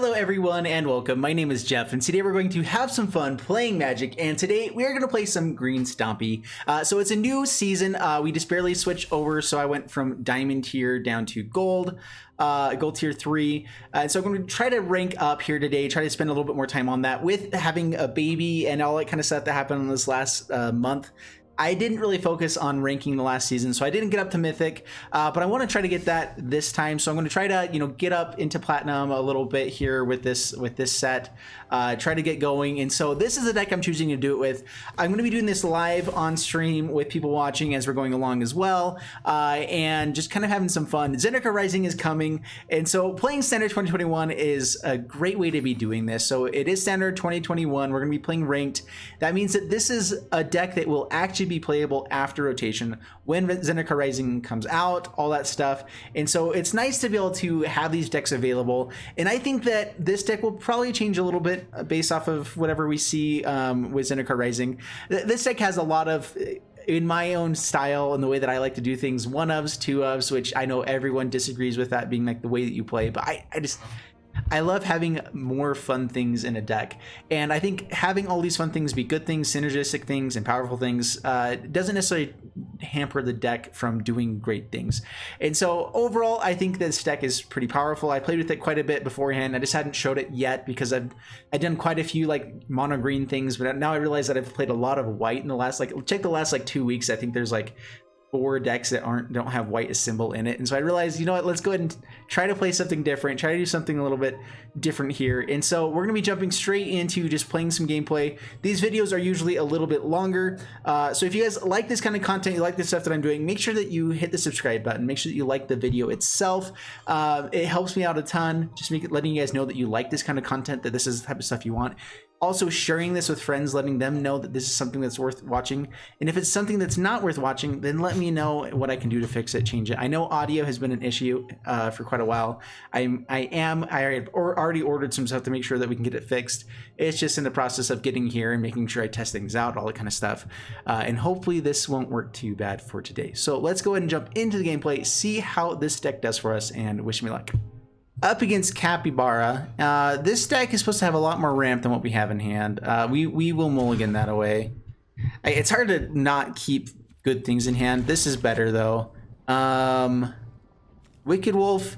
Hello everyone and welcome. My name is Jeff and today we're going to have some fun playing Magic, and today we are going to play some green Stompy. So it's a new season. We just barely switched over, so I went from diamond tier down to gold tier 3. So I'm going to try to rank up here today, try to spend a little bit more time on that with having a baby and all that kind of stuff that happened in this last month. I didn't really focus on ranking the last season, so I didn't get up to Mythic, but I want to try to get that this time. So I'm going to try to, get up into Platinum a little bit here with this set, try to get going. And so this is the deck I'm choosing to do it with. I'm going to be doing this live on stream with people watching as we're going along as well, and just kind of having some fun. Zendikar Rising is coming, and so playing Standard 2021 is a great way to be doing this. So it is Standard 2021. We're going to be playing Ranked. That means that this is a deck that will actually be playable after rotation when Zendikar Rising comes out, all that stuff. And so it's nice to be able to have these decks available. And I think that this deck will probably change a little bit based off of whatever we see with Zendikar Rising. This deck has a lot of, in my own style and the way that I like to do things, 1-ofs, 2-ofs, which I know everyone disagrees with that being like the way that you play, but I love having more fun things in a deck, and I think having all these fun things be good things, synergistic things, and powerful things doesn't necessarily hamper the deck from doing great things. And so overall, I think this deck is pretty powerful. I played with it quite a bit beforehand. I just hadn't showed it yet because I've done quite a few like mono green things, but now I realize that I've played a lot of white in the last check the last 2 weeks. I think there's 4 decks that don't have white as symbol in it. And so I realized, you know what, let's go ahead and try to play something different, try to do something a little bit different here. And so we're gonna be jumping straight into just playing some gameplay. These videos are usually a little bit longer. So if you guys like this kind of content, you like the stuff that I'm doing, make sure that you hit the subscribe button, make sure that you like the video itself. It helps me out a ton, just letting you guys know that you like this kind of content, that this is the type of stuff you want. Also sharing this with friends, letting them know that this is something that's worth watching. And if it's something that's not worth watching, then let me know what I can do to fix it, change it. I know audio has been an issue for quite a while. I already ordered some stuff to make sure that we can get it fixed. It's just in the process of getting here and making sure I test things out, all that kind of stuff. And hopefully this won't work too bad for today. So let's go ahead and jump into the gameplay, see how this deck does for us, and wish me luck. Up against Capybara, this deck is supposed to have a lot more ramp than what we have in hand. We will mulligan that away. It's hard to not keep good things in hand. This is better though. Wicked Wolf,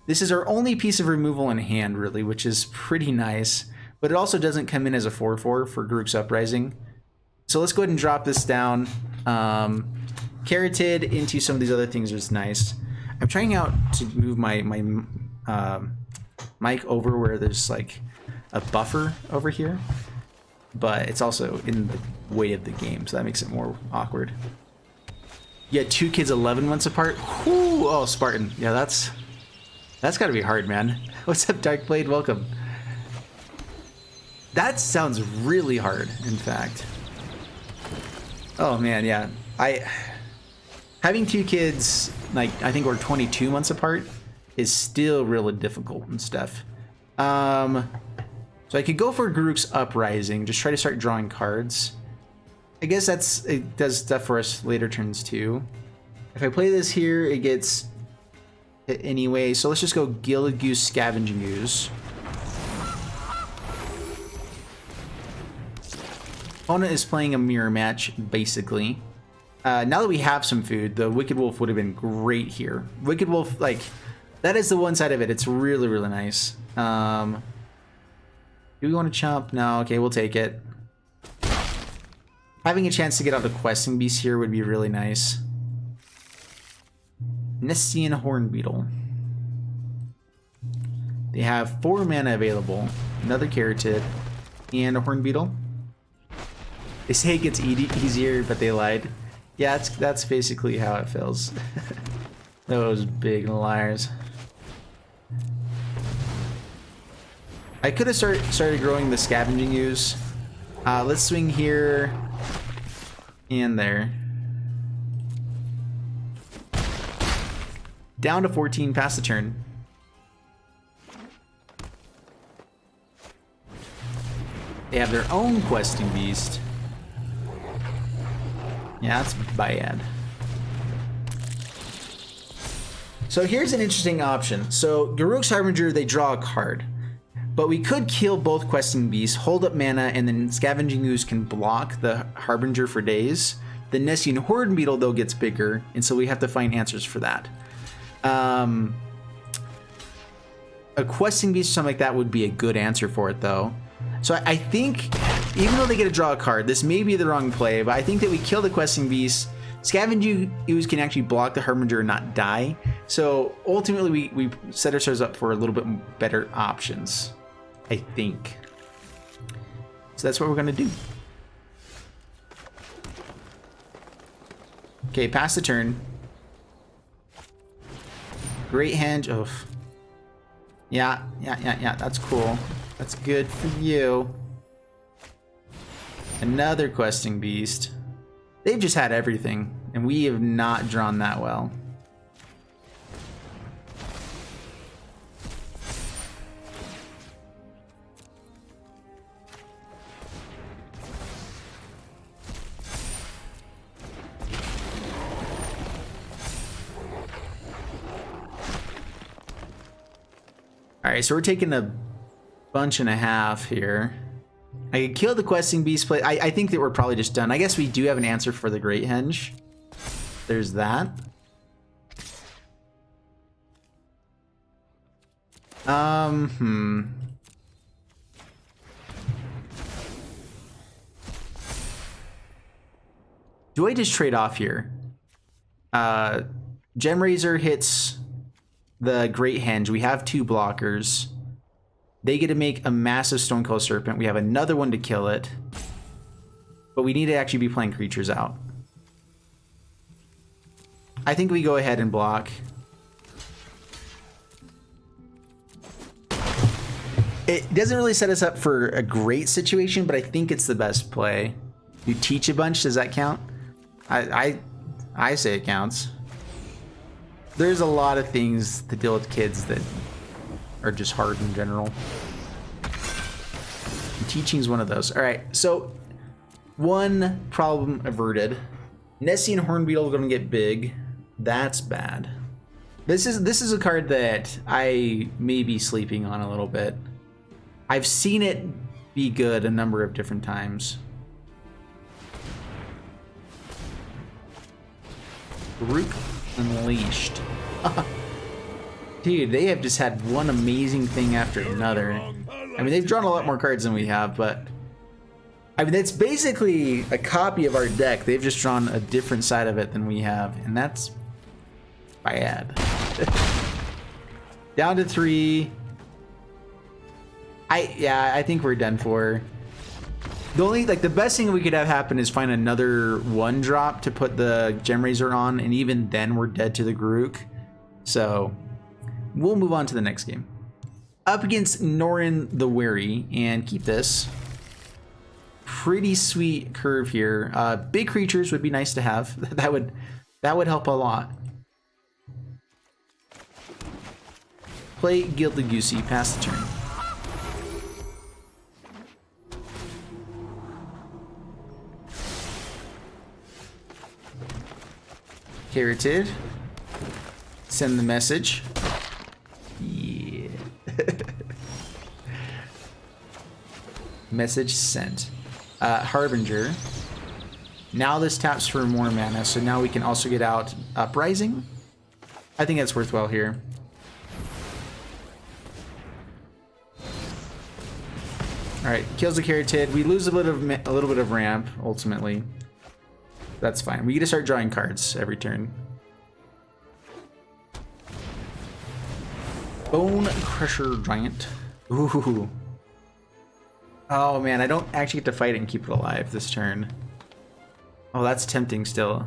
this is our only piece of removal in hand really, which is pretty nice, but it also doesn't come in as a 4/4 for Garruk's Uprising. So let's go ahead and drop this down. Carroted into some of these other things is nice. I'm trying out to move my mic over where there's a buffer over here, but it's also in the way of the game, so that makes it more awkward. Yeah, 2 kids 11 months apart. Whew, oh, Spartan. Yeah, that's gotta be hard, man. What's up, Darkblade? Welcome. That sounds really hard, in fact. Oh man, yeah. Having 2 kids, I think we're 22 months apart, is still really difficult and stuff. So I could go for Garruk's Uprising, just try to start drawing cards. I guess it does stuff for us later turns too. If I play this here, it gets hit anyway, so let's just go Gilded Goose, Scavenging Ooze. Opponent is playing a mirror match, basically. Now that we have some food, the Wicked Wolf would have been great here. Wicked Wolf, that is the one side of it. It's really, really nice. Do we want to chomp? No, okay, we'll take it. Having a chance to get out the Questing Beast here would be really nice. Nestian Hornbeetle. They have 4 mana available, another Carroted, and a Hornbeetle. They say it gets easier, but they lied. Yeah, that's basically how it feels. Those big liars. I could have started growing the Scavenging Ooze. Let's swing here and there. Down to 14 past the turn. They have their own Questing Beast. Yeah, that's bad. So here's an interesting option. So Garruk's Harbinger, they draw a card. But we could kill both questing beasts, hold up mana, and then scavenging ooze can block the harbinger for days. The Nessian horde beetle though gets bigger, and so we have to find answers for that. A questing beast or something like that would be a good answer for it though. So I think, even though they get to draw a card, this may be the wrong play, but I think that we kill the questing beast. Scavenging ooze can actually block the harbinger and not die. So ultimately we set ourselves up for a little bit better options, I think. So that's what we're gonna do. Okay, pass the turn. Great hand. Oh. Yeah, that's cool. That's good for you. Another questing beast. They've just had everything, and we have not drawn that well. All right, so we're taking a bunch and a half here. I could kill the questing beast play. I think that we're probably just done. I guess we do have an answer for the Great Henge. There's that. Do I just trade off here? Gem Razor hits the Great Henge. We have 2 blockers. They get to make a massive Stonecoil Serpent. We have another one to kill it. But we need to actually be playing creatures out. I think we go ahead and block. It doesn't really set us up for a great situation, but I think it's the best play. You teach a bunch, does that count? I say it counts. There's a lot of things to deal with kids that are just hard in general. Teaching is one of those. All right, so one problem averted. Nessian Hornbeetle going to get big. That's bad. This is a card that I may be sleeping on a little bit. I've seen it be good a number of different times. Rook Unleashed. Dude, they have just had one amazing thing after another. I mean, they've drawn a lot more cards than we have, but I mean, it's basically a copy of our deck. They've just drawn a different side of it than we have, and that's bad. Down to 3. I think we're done for. The best thing we could have happen is find another 1-drop to put the Gem Razor on, and even then we're dead to the Grook. So we'll move on to the next game. Up against Norin the Wary, and keep this. Pretty sweet curve here. Big creatures would be nice to have. That would help a lot. Play Gilded Goosey, pass the turn. Carroted. Send the message. Yeah. Message sent. Harbinger. Now this taps for more mana, so now we can also get out Uprising. I think that's worthwhile here. All right, kills the Carroted. We lose a little bit of ramp ultimately. That's fine. We get to start drawing cards every turn. Bone Crusher Giant. Ooh. Oh man, I don't actually get to fight it and keep it alive this turn. Oh, that's tempting still.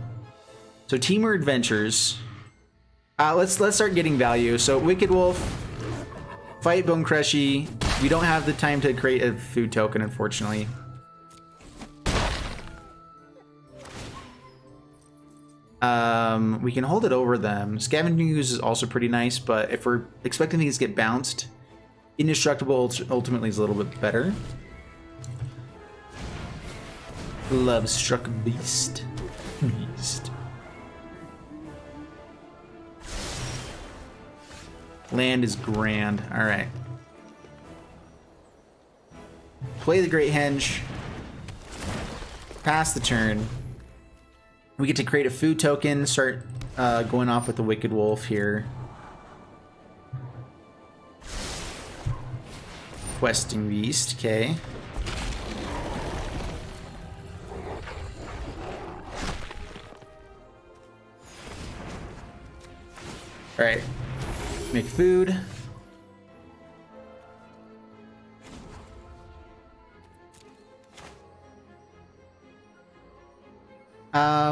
So Teamer Adventures. Let's start getting value. So Wicked Wolf, fight Bone Crushy. We don't have the time to create a food token, unfortunately. We can hold it over them. Scavenging Ooze is also pretty nice, but if we're expecting things to get bounced, Indestructible ultimately is a little bit better. Love Struck Beast. Land is grand. All right. play the Great Henge, pass the turn. We get to create a food token, start going off with the Wicked Wolf here. Questing Beast, okay. Alright, make food.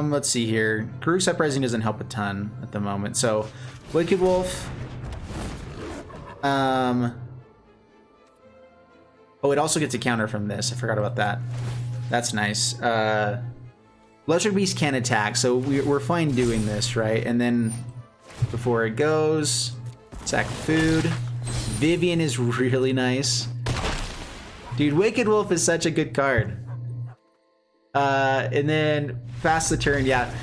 Let's see here. Karuk's Uprising doesn't help a ton at the moment. So, Wicked Wolf. Oh, it also gets a counter from this. I forgot about that. That's nice. Electric Beast can attack, so we're fine doing this, right? And then before it goes, sack food. Vivian is really nice. Dude, Wicked Wolf is such a good card. And then pass the turn, yeah.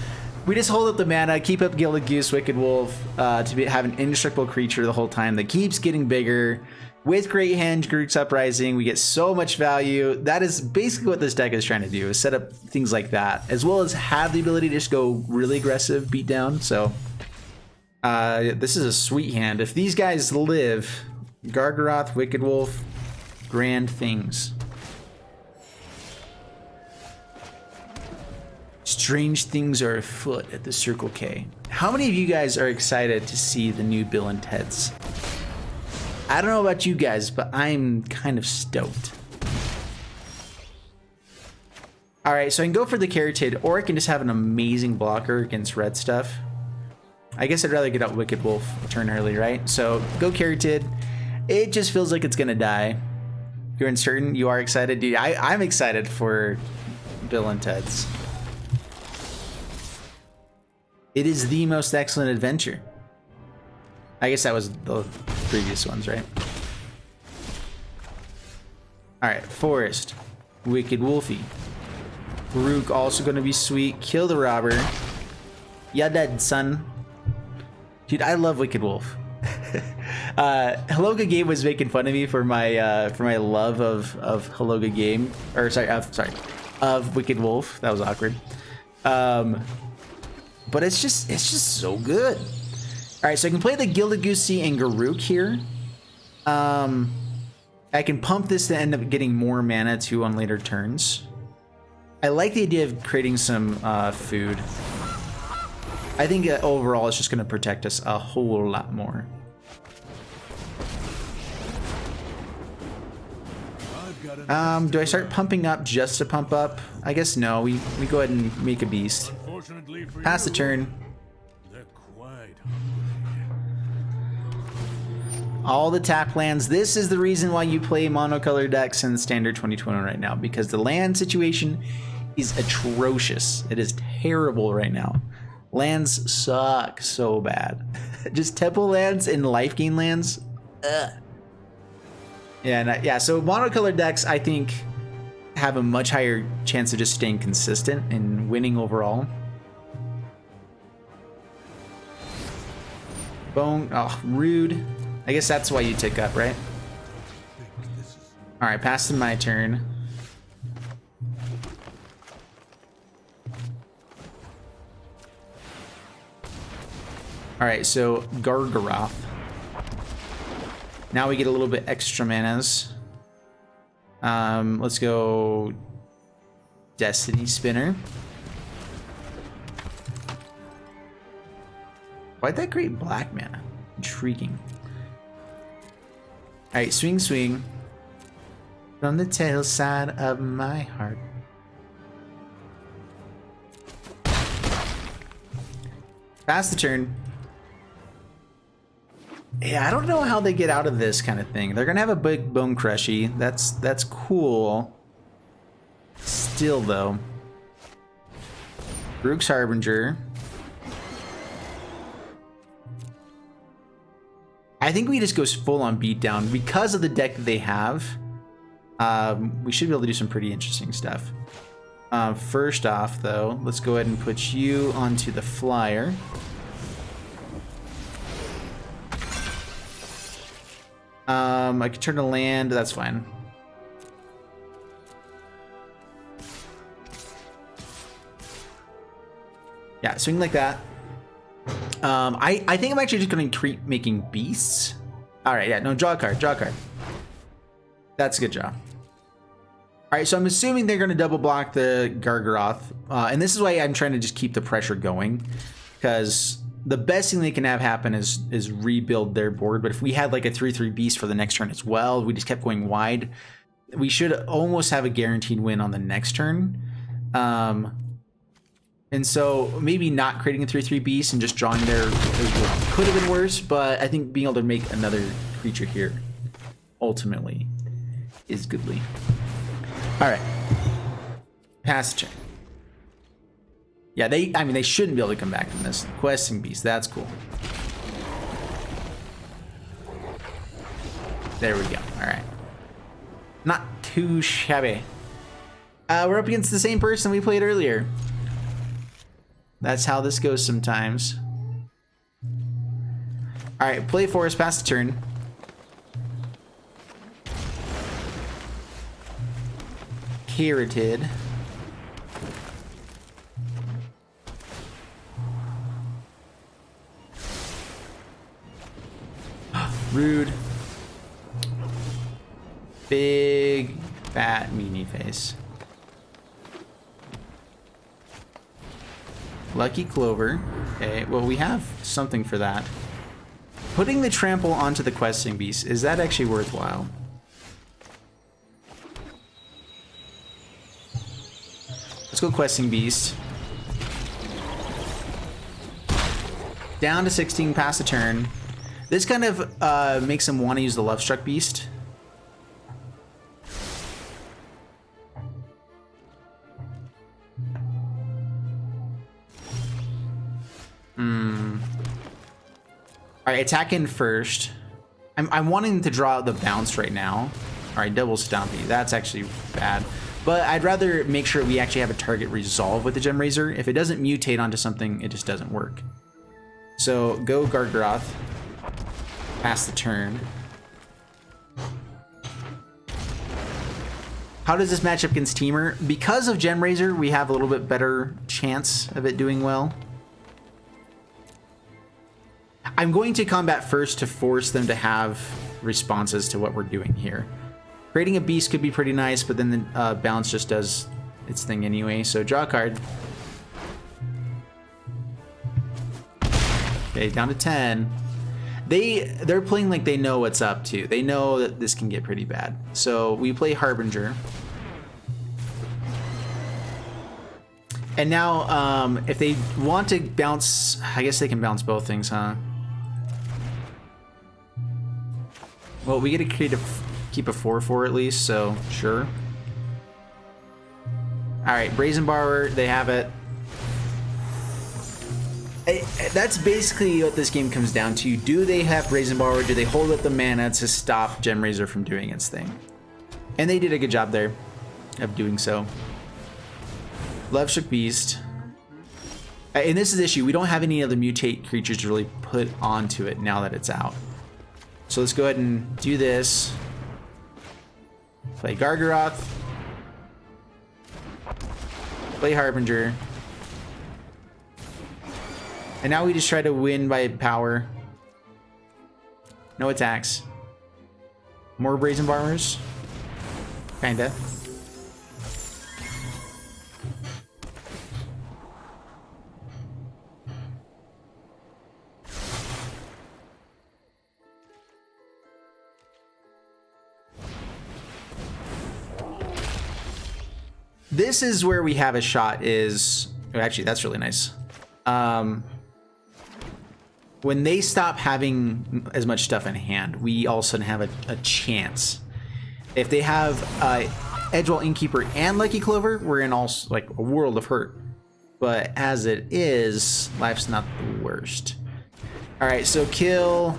We just hold up the mana, keep up Gilded Goose, Wicked Wolf, to have an indestructible creature the whole time that keeps getting bigger. With Great Henge, Karuk's Uprising, we get so much value. That is basically what this deck is trying to do, is set up things like that, as well as have the ability to just go really aggressive, beat down. So, this is a sweet hand. If these guys live, Gargaroth, Wicked Wolf, grand things. Strange things are afoot at the Circle K. How many of you guys are excited to see the new Bill and Ted's? I don't know about you guys, but I'm kind of stoked. Alright, so I can go for the Caryatid, or I can just have an amazing blocker against red stuff. I guess I'd rather get out Wicked Wolf a turn early, right? So, go Caryatid. It just feels like it's gonna die. You're uncertain? You are excited? Dude, I'm excited for Bill and Ted's. It is the most excellent adventure. I guess that was the previous ones, right? Alright, Forest. Wicked Wolfie. Karuk also gonna be sweet. Kill the robber. Ya dead, son. Dude, I love Wicked Wolf. Helloga Game was making fun of me for my love of Helloga Game. Or of Wicked Wolf. That was awkward. But it's just so good. All right, so I can play the Gilded Goosey and Garuk here. I can pump this to end up getting more mana too on later turns. I like the idea of creating some food. I think overall it's just going to protect us a whole lot more. Do I start pumping up just to pump up? I guess no. We go ahead and make a beast. Pass the turn. All the tap lands. This is the reason why you play monocolor decks in Standard 2021 right now, because the land situation is atrocious. It is terrible right now. Lands suck so bad. Just temple lands and life gain lands. Ugh. Yeah, so monocolor decks, I think, have a much higher chance of just staying consistent and winning overall. Bone, oh, rude. I guess that's why you tick up, right? All right, pass to my turn. All right, so Gargaroth. Now we get a little bit extra manas. Let's go Destiny Spinner. Why'd that create black mana? Intriguing. Alright, swing, swing. From the tail side of my heart. Pass the turn. Yeah, I don't know how they get out of this kind of thing. They're gonna have a big Bone Crushy. That's cool. Still though. Karuk's Harbinger. I think we just go full on beatdown because of the deck that they have. We should be able to do some pretty interesting stuff. First off, though, let's go ahead and put you onto the flyer. I could turn to land. That's fine. Yeah, swing like that. I think I'm actually just going to keep making beasts. All right, yeah, no, draw a card, draw a card. That's a good job. All right, so I'm assuming they're going to double block the Gargaroth. And this is why I'm trying to just keep the pressure going. Because the best thing they can have happen is rebuild their board. But if we had like a 3/3 beast for the next turn as well, we just kept going wide, we should almost have a guaranteed win on the next turn. And so maybe not creating a 3/3 beast and just drawing there could have been worse. But I think being able to make another creature here ultimately is goodly. All right, pass turn. Yeah, I mean, they shouldn't be able to come back from this. Questing beast, that's cool. There we go. All right, not too shabby. We're up against the same person we played earlier. That's how this goes sometimes. All right, play forest, pass the turn. Carroted. Rude. Big, fat, meanie face. Lucky Clover. Okay, well, we have something for that. Putting the trample onto the questing beast, is that actually worthwhile? Let's go questing beast. Down to 16, pass the turn. This kind of makes him want to use the love struck beast. All right, attack in first. I'm wanting to draw out the bounce right now. All right, double Stompy. That's actually bad. But I'd rather make sure we actually have a target resolve with the Gem Razor. If it doesn't mutate onto something, it just doesn't work. So go Gargaroth. Pass the turn. How does this match up against Teamer? Because of Gem Razor, we have a little bit better chance of it doing well. I'm going to combat first to force them to have responses to what we're doing here. Creating a beast could be pretty nice, but then the balance just does its thing anyway. So draw a card. Okay, down to 10. They're playing like they know what's up too. They know that this can get pretty bad. So we play Harbinger. And now, if they want to bounce, I guess they can bounce both things, huh? Well, we get to keep a 4/4 at least, so sure. All right, Brazen Borrower, they have it. That's basically what this game comes down to. Do they have Brazen Borrower? Do they hold up the mana to stop Gem Razor from doing its thing? And they did a good job there of doing so. Love Shook Beast. And this is the issue. We don't have any other mutate creatures to really put onto it now that it's out. So let's go ahead and do this. Play Gargaroth. Play Harbinger. And now we just try to win by power. No attacks. More Brazen Borrowers. Kinda. This is where we have a shot is... Actually, that's really nice. When they stop having as much stuff in hand, we all of a sudden have a chance. If they have Edgewall Innkeeper and Lucky Clover, we're in like a world of hurt. But as it is, life's not the worst. All right, so kill...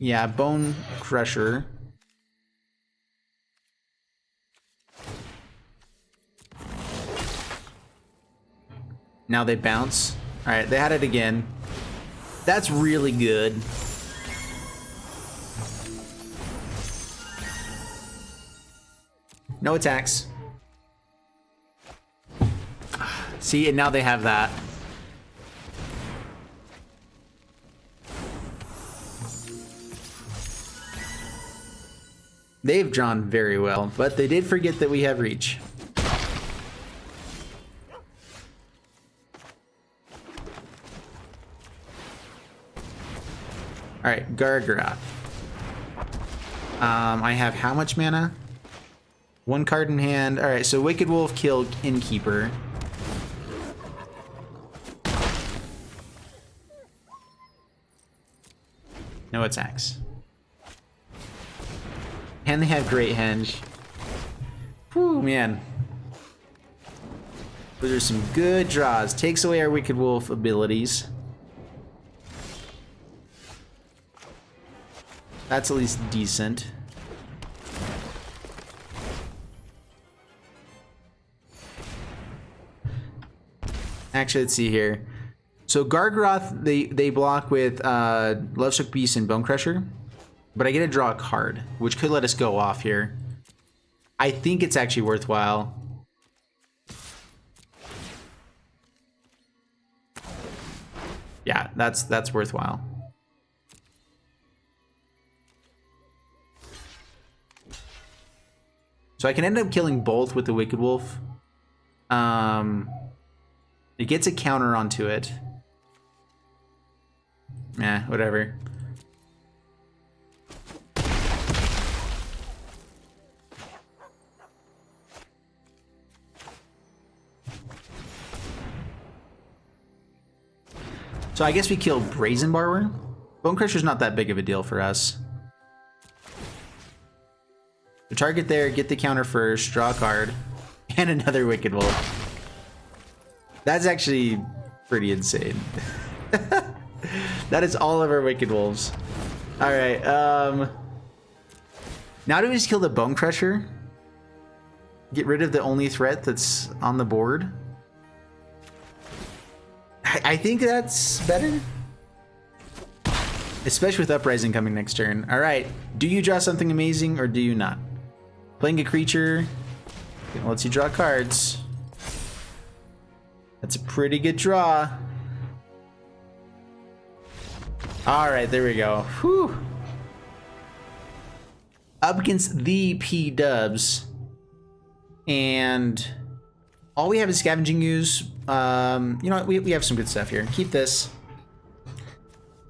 yeah, Bone Crusher. Now they bounce. All right, they had it again. That's really good. No attacks. See, and now they have that. They've drawn very well, but they did forget that we have reach. Alright, Gargaroth. I have how much mana? 1 card in hand. Alright, so Wicked Wolf killed Innkeeper. No attacks. And they have Great Henge. Whew, man. Those are some good draws. Takes away our Wicked Wolf abilities. That's at least decent. Actually, let's see here. So Gargaroth, they block with Lovestruck Beast and Bone Crusher. But I get to draw a card, which could let us go off here. I think it's actually worthwhile. Yeah, that's worthwhile. So I can end up killing both with the Wicked Wolf. It gets a counter onto it. Yeah, whatever. So I guess we kill Brazen Borrower. Bone Crusher's not that big of a deal for us. The target there, get the counter first, draw a card, and another Wicked Wolf. That's actually pretty insane. That is all of our Wicked Wolves. Alright, now do we just kill the Bone Crusher? Get rid of the only threat that's on the board? I think that's better. Especially with Uprising coming next turn. Alright, do you draw something amazing or do you not? Playing a creature, it lets you draw cards. That's a pretty good draw. Alright, there we go. Whew. Up against the P-dubs. And all we have is Scavenging Ooze. You know what? We have some good stuff here. Keep this.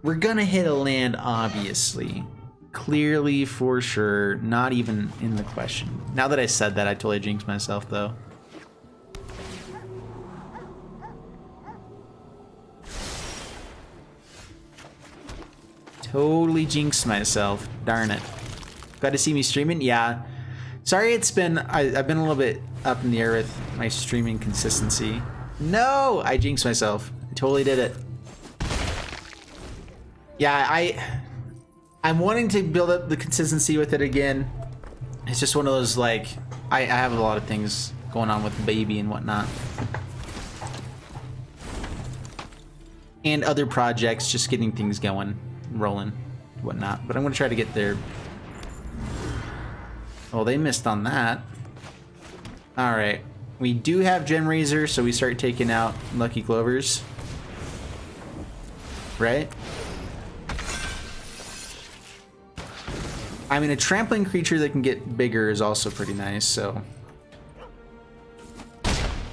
We're gonna hit a land, obviously. Clearly, for sure. Not even in the question. Now that I said that, I totally jinxed myself, though. Totally jinxed myself. Darn it. Glad to see me streaming? Yeah. Sorry it's been... I've been a little bit up in the air with my streaming consistency. No! I jinxed myself. I totally did it. Yeah, I'm wanting to build up the consistency with it again. It's just one of those, like... I have a lot of things going on with the baby and whatnot. And other projects, just getting things going, rolling, whatnot. But I'm going to try to get there. Well, they missed on that. Alright. We do have Gem Razor, so we start taking out Lucky Clovers. Right? I mean, a trampling creature that can get bigger is also pretty nice, so...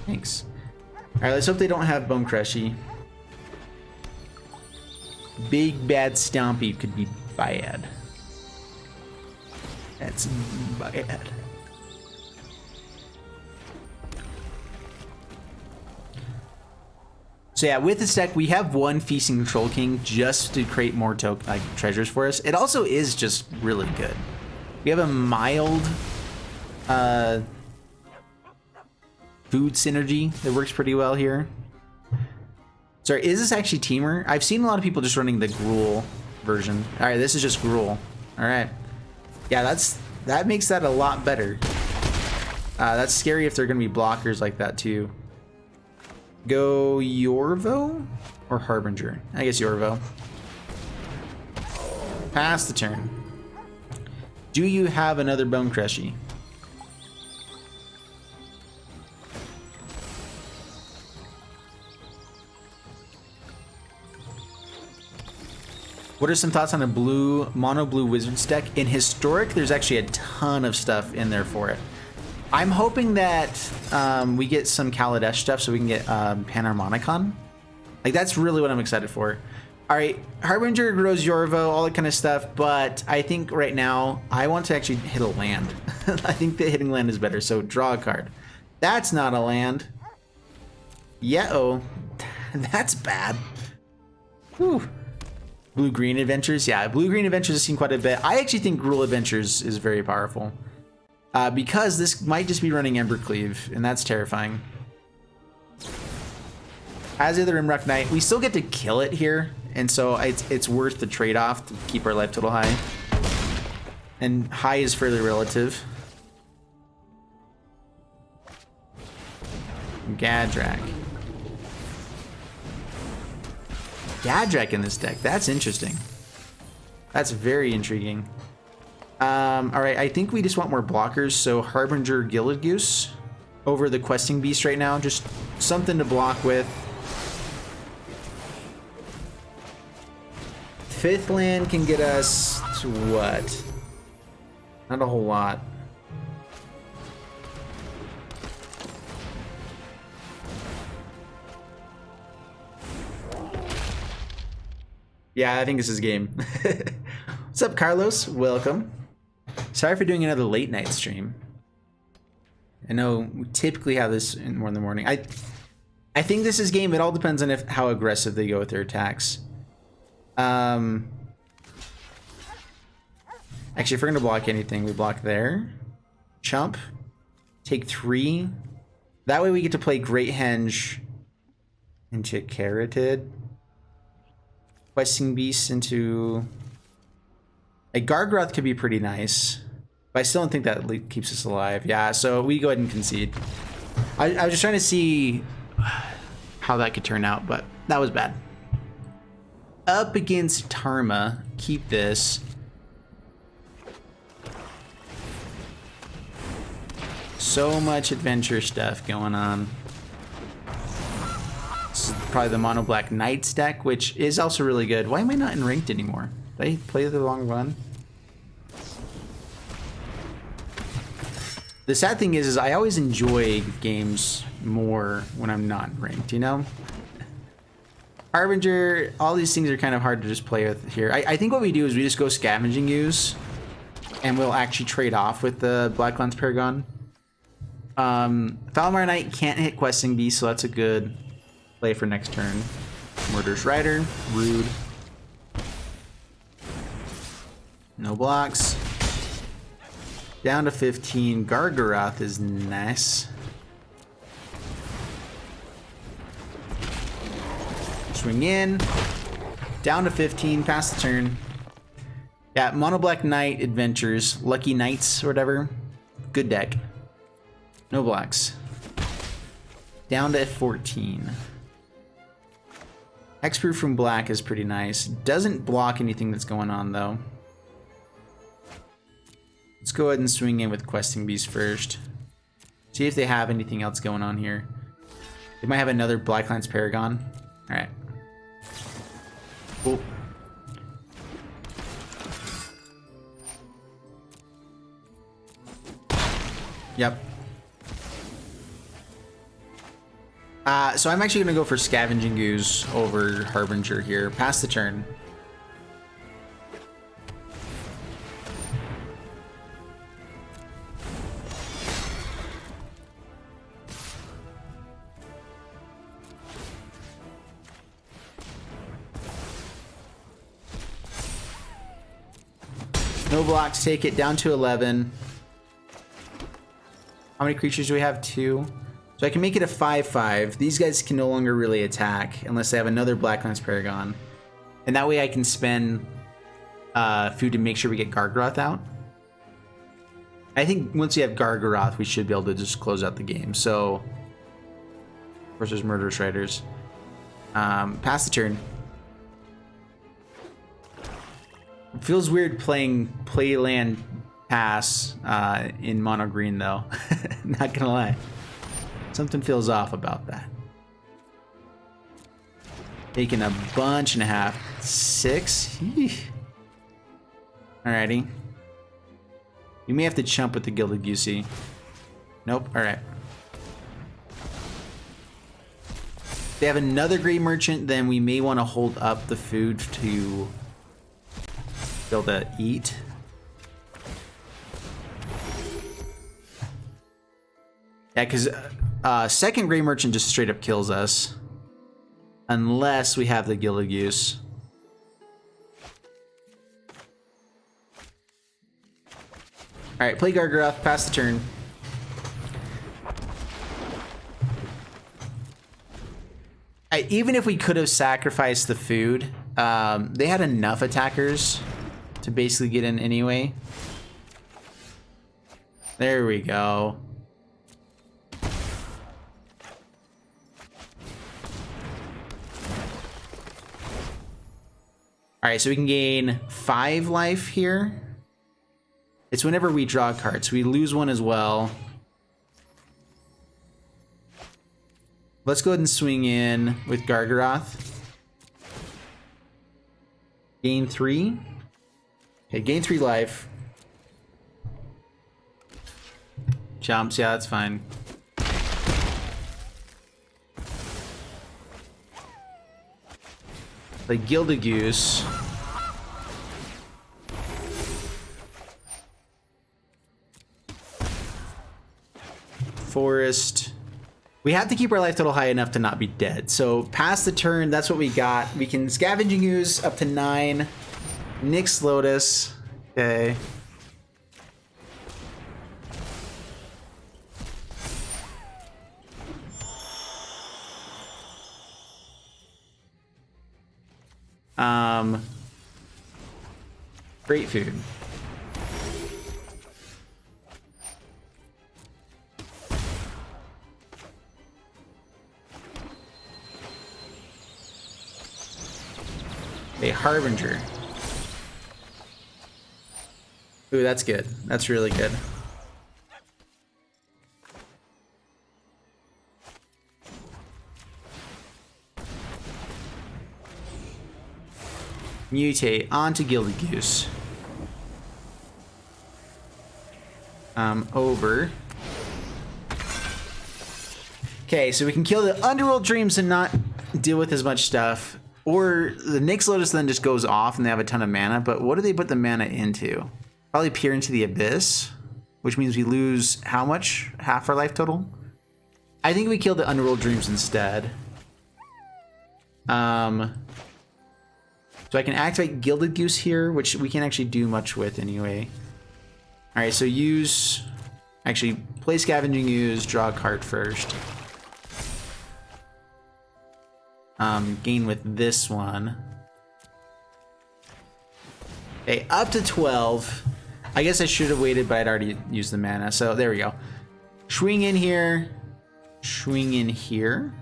Thanks. Alright, let's hope they don't have Bone Crushy. Big Bad Stompy could be bad. That's bad. So yeah, with this deck, we have one Feasting Troll King just to create more treasures for us. It also is just really good. We have a mild food synergy that works pretty well here. Sorry, is this actually Teamer? I've seen a lot of people just running the Gruul version. All right, this is just Gruul. All right. Yeah, that makes that a lot better. That's scary if they're gonna be blockers like that too. Go Yorvo or Harbinger? I guess Yorvo. Pass the turn. Do you have another Bone Crushy? What are some thoughts on a mono blue Wizards deck? In Historic, there's actually a ton of stuff in there for it. I'm hoping that we get some Kaladesh stuff so we can get Panharmonicon. Like, that's really what I'm excited for. All right, Harbinger, grows Yorvo, all that kind of stuff, but I think right now I want to actually hit a land. I think that hitting land is better, so draw a card. That's not a land. Yeah-oh. That's bad. Whew. Blue-green adventures? Yeah, blue-green adventures have seen quite a bit. I actually think Gruul Adventures is very powerful. Because this might just be running Embercleave, and that's terrifying. As the Rimrock Knight, we still get to kill it here, and so it's worth the trade-off to keep our life total high. And high is fairly relative. Gadrak. Gadrak in this deck. That's interesting. That's very intriguing. Alright, I think we just want more blockers, so Harbinger Gilded Goose over the Questing Beast right now. Just something to block with. Fifth land can get us to what? Not a whole lot. Yeah, I think this is game. What's up, Carlos? Welcome. Sorry for doing another late night stream. I know we typically have this more in the morning. I think this is game. It all depends on how aggressive they go with their attacks. Actually, if we're gonna block anything, we block there. Chump. Take 3. That way we get to play Great Henge into Carotid. Questing Beast into... A Gargaroth could be pretty nice. But I still don't think that keeps us alive. Yeah, so we go ahead and concede. I was just trying to see how that could turn out, but that was bad. Up against Tarma. Keep this. So much adventure stuff going on. This is probably the Mono Black Knights deck, which is also really good. Why am I not in ranked anymore? Did I play the long run? The sad thing is I always enjoy games more when I'm not ranked, you know? Harbinger, all these things are kind of hard to just play with here. I think what we do is we just go Scavenging Ooze, and we'll actually trade off with the Black Lance Paragon. Thalamar Knight can't hit Questing Beast, so that's a good play for next turn. Murderous Rider, rude. No blocks. Down to 15. Gargaroth is nice. Swing in. Down to 15. Pass the turn. Yeah, Mono Black Knight Adventures. Lucky Knights or whatever. Good deck. No blocks. Down to 14. Hexproof from black is pretty nice. Doesn't block anything that's going on though. Let's go ahead and swing in with Questing Beast first. See if they have anything else going on here. They might have another Black Lance Paragon. Alright. Cool. Yep. So I'm actually going to go for Scavenging Ooze over Harbinger here. Pass the turn. No blocks, take it down to 11. How many creatures do we have? 2. So I can make it a 5/5. These guys can no longer really attack unless they have another Black Lance Paragon. And that way I can spend food to make sure we get Gargaroth out. I think once we have Gargaroth, we should be able to just close out the game. So, of course, there's Murderous Riders. Pass the turn. It feels weird playing play land pass in mono green though. Not gonna lie. Something feels off about that. Taking a bunch and a half. 6. Alrighty. You may have to chump with the Gilded Goosey. Nope. Alright. If they have another Great Merchant, then we may want to hold up the food to be able to eat. Yeah, because second Great Merchant just straight up kills us. Unless we have the Gilded Goose. Alright, play Gargaroth, pass the turn. Even if we could have sacrificed the food, they had enough attackers to basically get in anyway. There we go. Alright, so we can gain 5 life here. It's whenever we draw cards. We lose one as well. Let's go ahead and swing in with Gargaroth. Gain 3. Okay, gain 3 life. Jumps, yeah, that's fine. Like Gilded Goose. Forest. We have to keep our life total high enough to not be dead. So past the turn, that's what we got. We can Scavenging Ooze up to 9. Nyx Lotus. Okay. Great food. A Harbinger. Ooh, that's good. That's really good. Mutate onto Gilded Goose. Over. Okay, so we can kill the Underworld Dreams and not deal with as much stuff. Or the Nyx Lotus then just goes off and they have a ton of mana, but what do they put the mana into? Probably peer into the Abyss, which means we lose how much? Half our life total? I think we kill the Underworld Dreams instead. So I can activate Gilded Goose here, which we can't actually do much with anyway. Alright, so use... Actually, play Scavenging Ooze, draw a card first. Gain with this one. Okay, up to 12. I guess I should have waited, but I'd already used the mana, so there we go. Swing in here. Swing in here.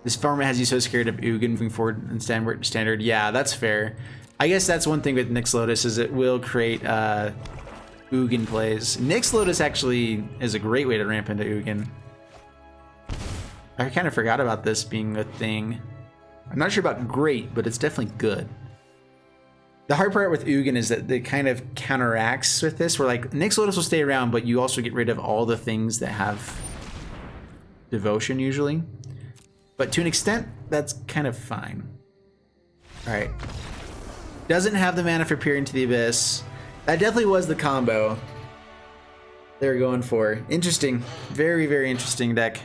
This format has you so scared of Ugin moving forward in standard. Yeah, that's fair. I guess that's one thing with Nyx Lotus is it will create Ugin plays. Nyx Lotus actually is a great way to ramp into Ugin. I kind of forgot about this being a thing. I'm not sure about great, but it's definitely good. The hard part with Ugin is that it kind of counteracts with this, where like Nyx Lotus will stay around, but you also get rid of all the things that have devotion usually. But to an extent, that's kind of fine. All right. Doesn't have the mana for Peer into the Abyss. That definitely was the combo they're going for. Interesting. Very, very interesting deck.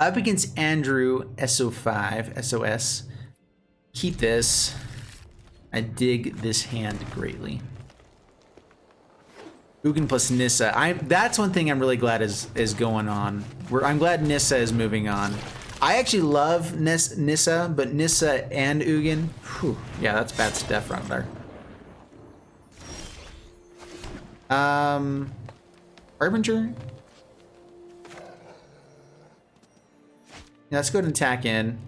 Up against Andrew, SO5, SOS. Keep this. I dig this hand greatly. Ugin plus Nissa. That's one thing I'm really glad is going on. I'm glad Nissa is moving on. I actually love Nissa, but Nissa and Ugin, whew, yeah, that's bad stuff right there. Harbinger? Yeah, let's go ahead and attack in.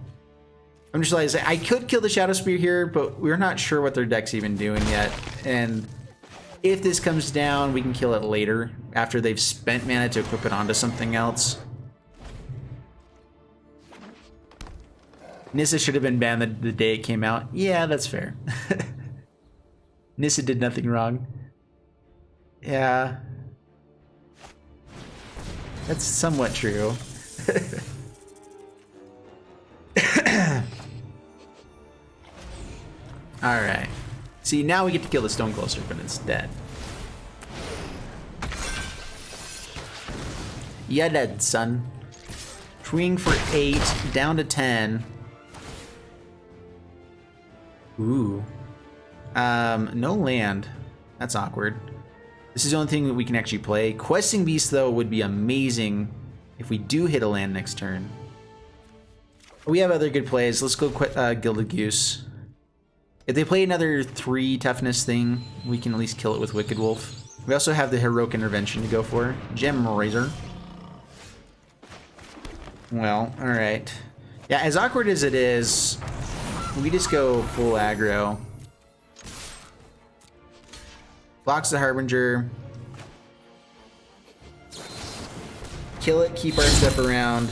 I'm just like, I could kill the Shadow Spear here, but we're not sure what their deck's even doing yet. And if this comes down, we can kill it later after they've spent mana to equip it onto something else. Nissa should have been banned the day it came out. Yeah, that's fair. Nissa did nothing wrong. Yeah. That's somewhat true. Alright. See, now we get to kill the Stone Cold Serpent instead. Yeah, dead, son. Swing for 8, down to 10. Ooh. No land. That's awkward. This is the only thing that we can actually play. Questing Beast, though, would be amazing if we do hit a land next turn. We have other good plays. Let's go Gilded Goose. If they play another 3 toughness thing, we can at least kill it with Wicked Wolf. We also have the Heroic Intervention to go for. Gem Razor. Well, alright. Yeah, as awkward as it is, we just go full aggro. Blocks the Harbinger. Kill it, keep our stuff around.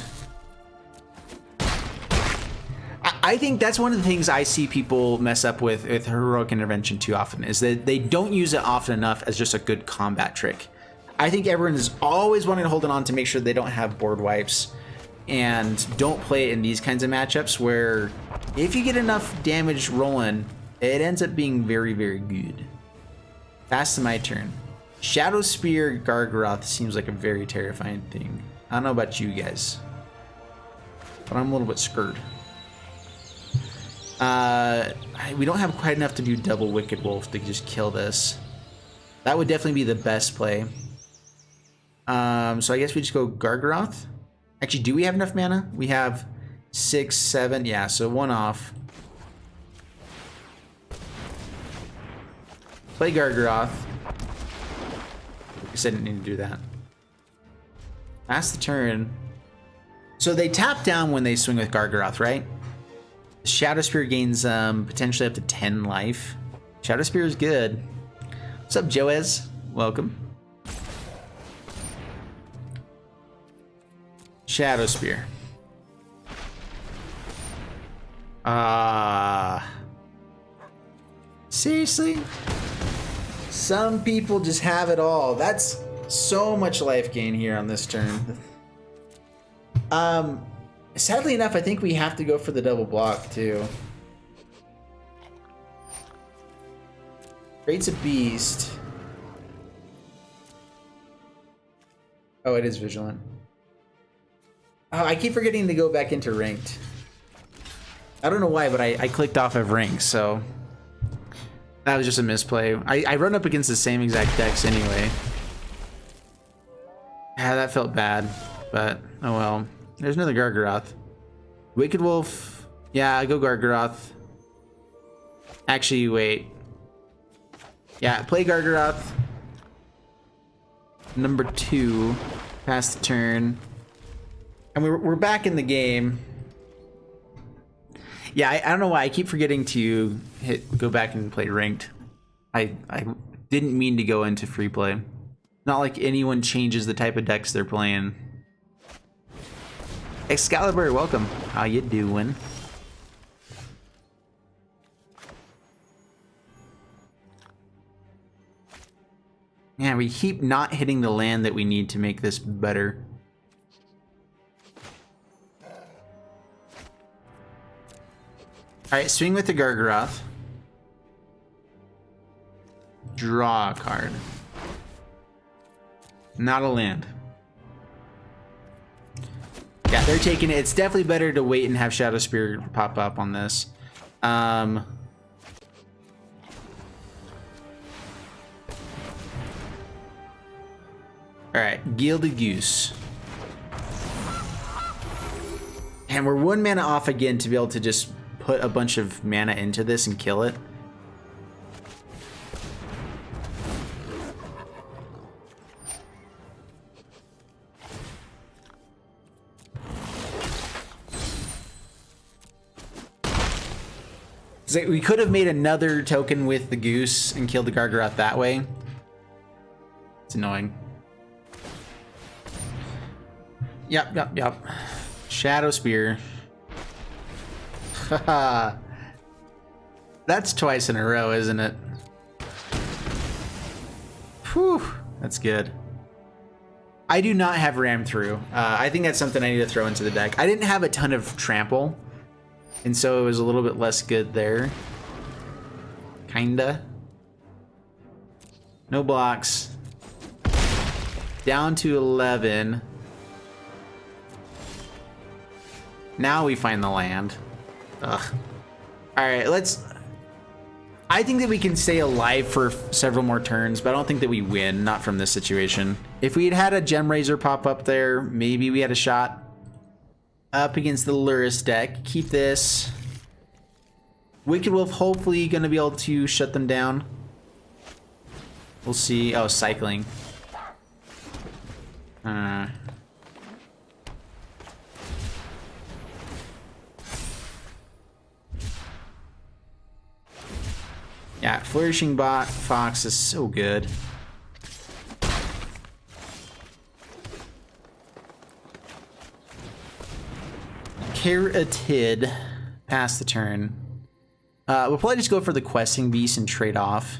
I think that's one of the things I see people mess up with Heroic Intervention too often, is that they don't use it often enough as just a good combat trick. I think everyone is always wanting to hold it on to make sure they don't have board wipes, and don't play it in these kinds of matchups where if you get enough damage rolling, it ends up being very, very good. Pass to my turn. Shadow Spear Gargaroth seems like a very terrifying thing. I don't know about you guys, but I'm a little bit scared. We don't have quite enough to do double Wicked Wolf to just kill this. That would definitely be the best play. So I guess we just go Gargaroth. Actually, do we have enough mana? We have 6, 7. Yeah, so 1 off. Play Gargaroth. I guess I didn't need to do that. Pass the turn. So they tap down when they swing with Gargaroth, right? Shadow Spear gains potentially up to 10 life. Shadow Spear is good. What's up, Joez? Welcome. Shadow Spear. Seriously? Some people just have it all. That's so much life gain here on this turn. Sadly enough, I think we have to go for the double block too. Creates a beast. Oh, it is vigilant. Oh, I keep forgetting to go back into ranked. I don't know why, but I clicked off of ranked, so that was just a misplay. I run up against the same exact decks anyway. Yeah, that felt bad, but oh well. There's another Gargaroth. Wicked Wolf. Yeah, go Gargaroth. Actually, wait. Yeah, play Gargaroth. Number 2. Pass the turn. And we're back in the game. Yeah, I don't know why. I keep forgetting to go back and play ranked. I didn't mean to go into free play. Not like anyone changes the type of decks they're playing. Excalibur, welcome. How you doing? Yeah, we keep not hitting the land that we need to make this better. Alright, swing with the Gargaroth. Draw a card. Not a land. Yeah, they're taking it. It's definitely better to wait and have Shadow Spear pop up on this. Alright, Gilded Goose. And we're 1 mana off again to be able to just put a bunch of mana into this and kill it. So we could have made another token with the Goose and killed the Gargaroth that way. It's annoying. Yep. Shadow Spear. Haha. That's twice in a row, isn't it? Whew, that's good. I do not have Ram Through. I think that's something I need to throw into the deck. I didn't have a ton of Trample, and so it was a little bit less good there. Kinda. No blocks. Down to 11. Now we find the land. Ugh. Alright, let's... I think that we can stay alive for several more turns, but I don't think that we win, not from this situation. If we had had a Gem Razor pop up there, maybe we had a shot. Up against the Lurrus deck. Keep this. Wicked Wolf hopefully going to be able to shut them down. We'll see. Oh, cycling. Yeah, Flourishing Fox is so good. Carotid. Pass the turn. We'll probably just go for the Questing Beast and trade off.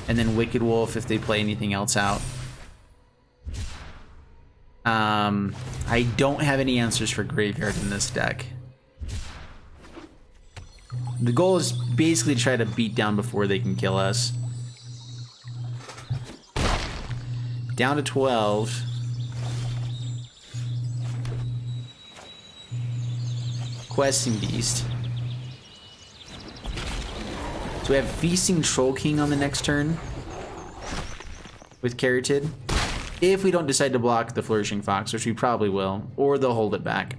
And then Wicked Wolf if they play anything else out. I don't have any answers for Graveyard in this deck. The goal is basically to try to beat down before they can kill us. Down to 12. Questing Beast. So we have Feasting Troll King on the next turn with Carotid. If we don't decide to block the Flourishing Fox, which we probably will, or they'll hold it back.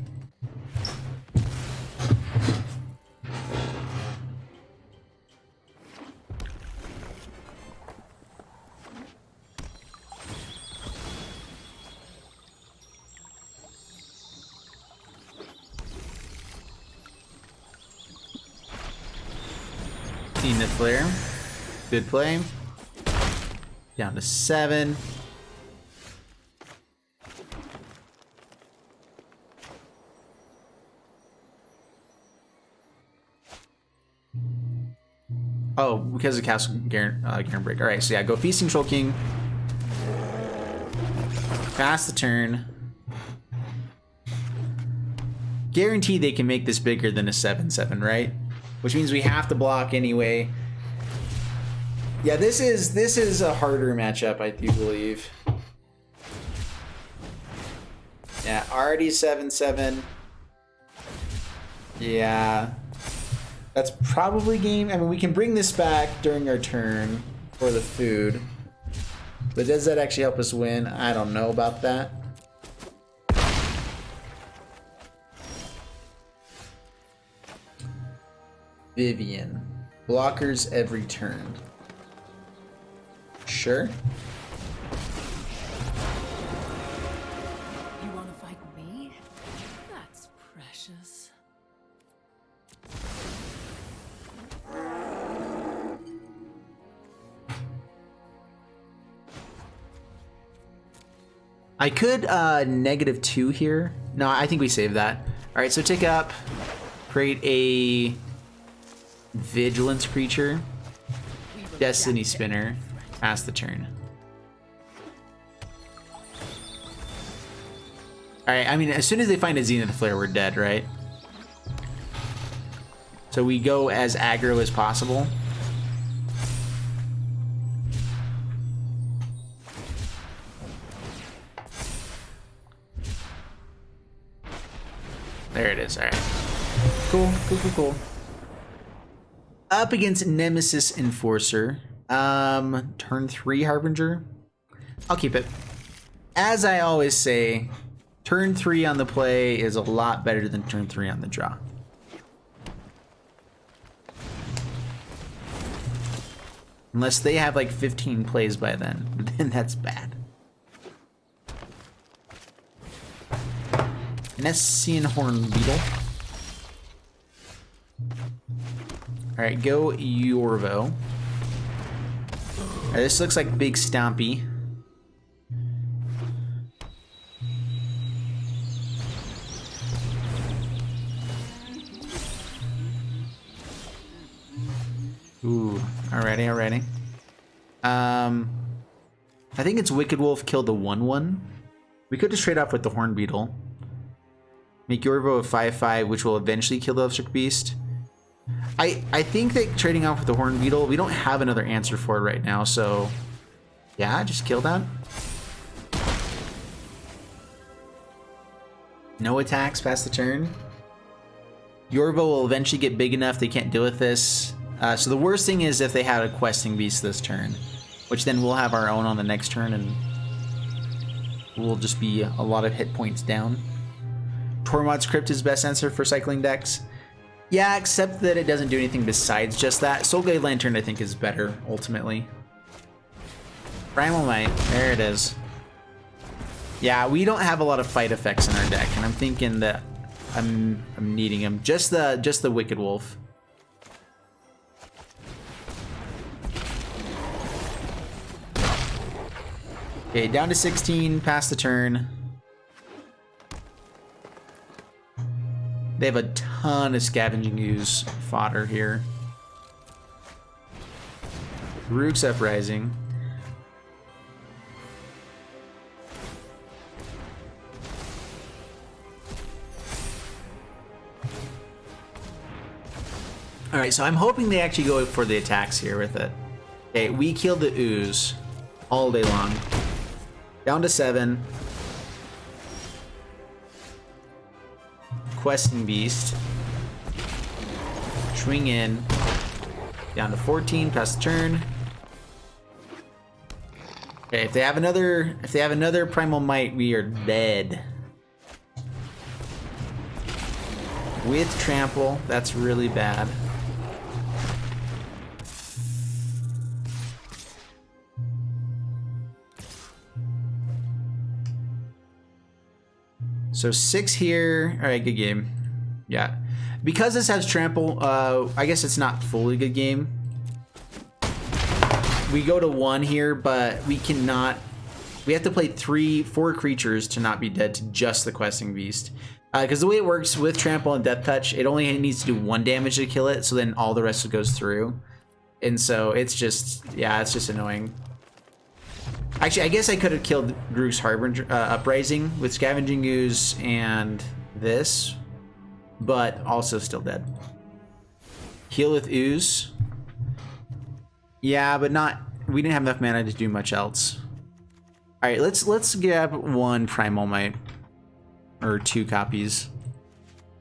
Zenith Flare. Good play. Down to 7. Oh, because of Castle Garen Break. Alright, so yeah, go Feasting Troll King. Pass the turn. Guaranteed they can make this bigger than a 7/7, right? Which means we have to block anyway. Yeah, this is a harder matchup, I do believe. Yeah, already 7/7. Yeah. That's probably game. I mean, we can bring this back during our turn for the food. But does that actually help us win? I don't know about that. Vivian. Blockers every turn. Sure. You want to fight me? That's precious. I could -2 here. No, I think we save that. All right, so take up, create a Vigilance creature, Destiny Spinner, pass the turn. All right, I mean, as soon as they find a Zenith Flare, we're dead, right? So we go as aggro as possible. There it is. All right. Cool. Up against Nemesis Enforcer. Turn 3 Harbinger. I'll keep it. As I always say, turn 3 on the play is a lot better than turn 3 on the draw. Unless they have like 15 plays by then that's bad. Nessian Horn Beetle. Alright, go Yorvo. Alright, this looks like Big Stompy. Ooh, alrighty. I think it's Wicked Wolf killed the 1/1. We could just trade off with the Horn Beetle. Make Yorvo a 5/5, which will eventually kill the Electric Beast. I think that trading off with the Horn Beetle, we don't have another answer for it right now, so yeah, just kill that. No attacks past the turn. Yorvo will eventually get big enough they can't deal with this. So the worst thing is if they had a Questing Beast this turn, which then we'll have our own on the next turn and we'll just be a lot of hit points down. Tormod's Crypt is best answer for cycling decks. Yeah, except that it doesn't do anything besides just that. Soulglade Lantern I think is better, ultimately. Primal Might, there it is. Yeah, we don't have a lot of fight effects in our deck, and I'm thinking that I'm needing them. Just the Wicked Wolf. Okay, down to 16, past the turn. They have a ton of Scavenging Ooze fodder here. Rook's Uprising. Alright, so I'm hoping they actually go for the attacks here with it. Okay, we killed the Ooze all day long. Down to 7. Questing Beast. Swing in. Down to 14, past the turn. Okay, if they have another Primal Might, we are dead. With Trample, that's really bad. So 6 here. All right, good game. Yeah, because this has Trample, I guess it's not fully good game. We go to 1 here, but we cannot. We have to play 4 creatures to not be dead to just the Questing Beast. Because the way it works with Trample and Death Touch, it only needs to do 1 damage to kill it, so then all the rest goes through. And so it's just, yeah, it's just annoying. Actually, I guess I could have killed Grook's Harbinger Uprising with Scavenging Ooze and this, but also still dead. Heal with Ooze. Yeah, but not. We didn't have enough mana to do much else. All right, let's grab 1 Primal Might or 2 copies.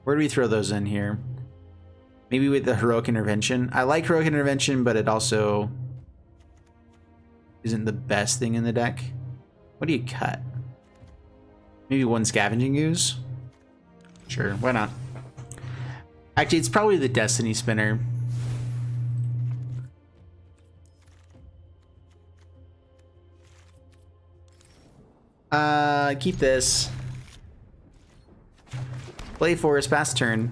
Where do we throw those in here? Maybe with the Heroic Intervention. I like Heroic Intervention, but it also isn't the best thing in the deck. What do you cut? Maybe 1 Scavenging Ooze? Sure, why not? Actually, it's probably the Destiny Spinner. Keep this. Play Forest, pass turn.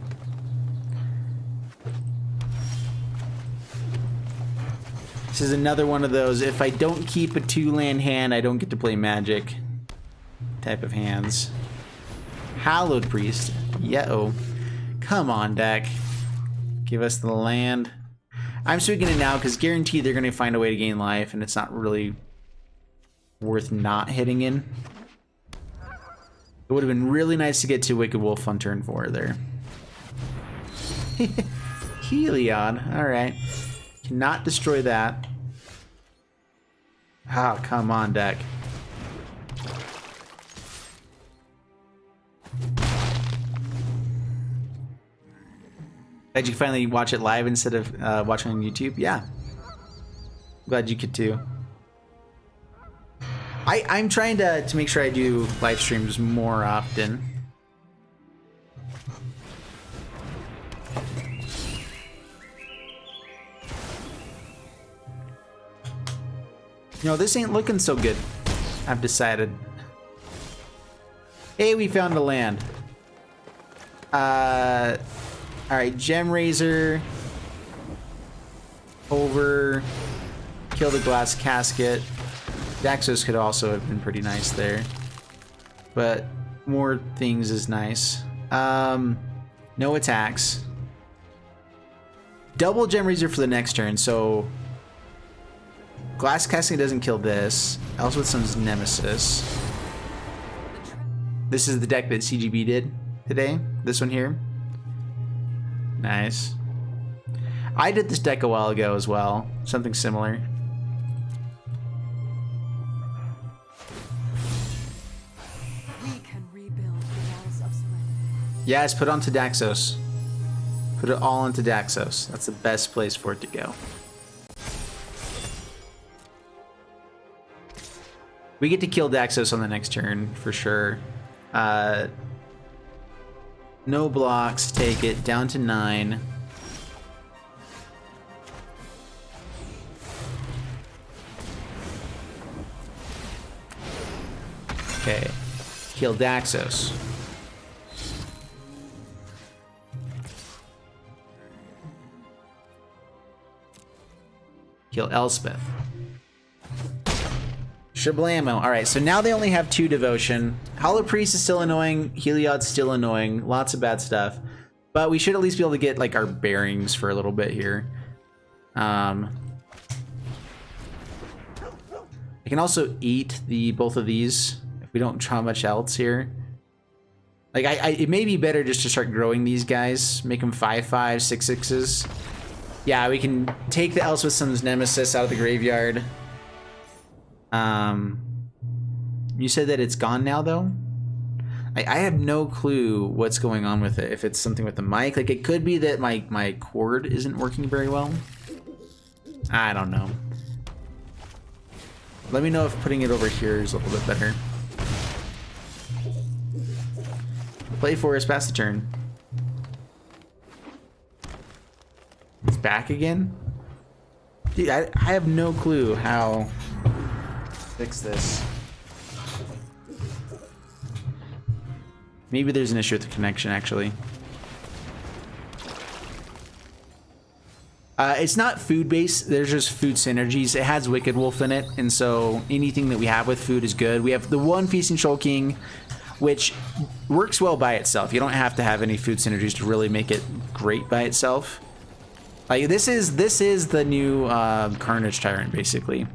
This is another one of those, if I don't keep a 2-land hand, I don't get to play Magic type of hands. Hallowed Priest. Yo. Come on, deck. Give us the land. I'm swinging it now because guaranteed they're going to find a way to gain life, and it's not really worth not hitting in. It would have been really nice to get to Wicked Wolf on turn 4 there. Heliod. Alright. Cannot destroy that. Oh, come on, deck. Glad you finally watch it live instead of watching on YouTube. Yeah. Glad you could too. I'm trying to make sure I do live streams more often. No, this ain't looking so good. I've decided. Hey, we found a land. Alright, Gem Razor. Over. Kill the Glass Casket. Daxos could also have been pretty nice there. But more things is nice. No attacks. double Gem Razor for the next turn, so Glass Casting doesn't kill this. Elswith's Nemesis. This is the deck that CGB did today. This one here. Nice. I did this deck a while ago as well. Something similar. We can rebuild the walls of surrender. Yes, put it onto Daxos. Put it all into Daxos. That's the best place for it to go. We get to kill Daxos on the next turn, for sure. No blocks, take it, down to 9. Okay, kill Daxos. Kill Elspeth. Shablamo. Alright, so now they only have 2 devotion. Hollow Priest is still annoying. Heliod's still annoying. Lots of bad stuff. But we should at least be able to get like our bearings for a little bit here. I can also eat both of these if we don't draw much else here. Like it may be better just to start growing these guys. Make them 5/5, 6/6s. Yeah, we can take the Elswith's Nemesis out of the graveyard. You said that it's gone now, though? I have no clue what's going on with it. If it's something with the mic. Like, it could be that my cord isn't working very well. I don't know. Let me know if putting it over here is a little bit better. Play Forest, pass the turn. It's back again? Dude, I have no clue how to fix this. Maybe there's an issue with the connection, actually. It's not food-based. There's just food synergies. It has Wicked Wolf in it, and so anything that we have with food is good. We have the one Feasting Shoal King, which works well by itself. You don't have to have any food synergies to really make it great by itself. Like this is the new Carnage Tyrant, basically.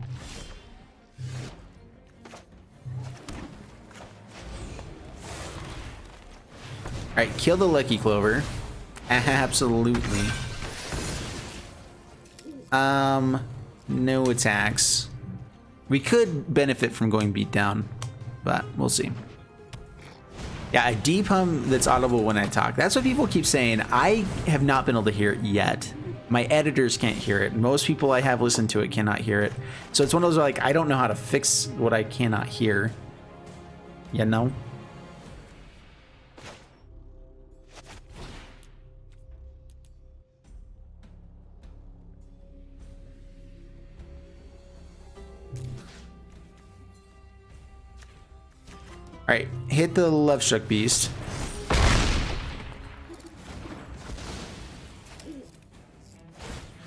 All right, kill the Lucky Clover. Absolutely. No attacks. We could benefit from going beat down, but we'll see. Yeah, a deep hum that's audible when I talk. That's what people keep saying. I have not been able to hear it yet. My editors can't hear it. Most people I have listened to it cannot hear it. So it's one of those like, I don't know how to fix what I cannot hear. You know? Alright, hit the Lovestruck Beast.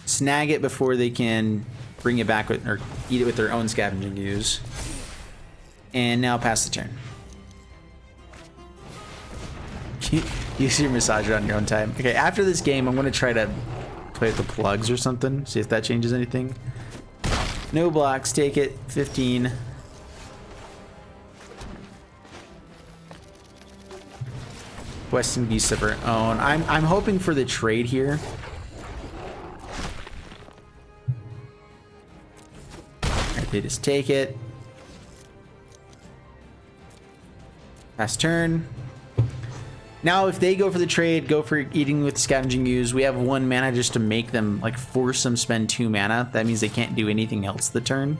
Snag it before they can bring it back with, or eat it with their own Scavenging Ooze. And now pass the turn. Use your Massager on your own time. Okay, after this game, I'm going to try to play with the plugs or something. See if that changes anything. No blocks, take it. 15. Questing Beast of her own. I'm hoping for the trade here. Alright, they just take it. Pass turn. Now if they go for the trade, go for eating with Scavenging Ooze, we have 1 mana just to make them, like, force them spend 2 mana. That means they can't do anything else the turn.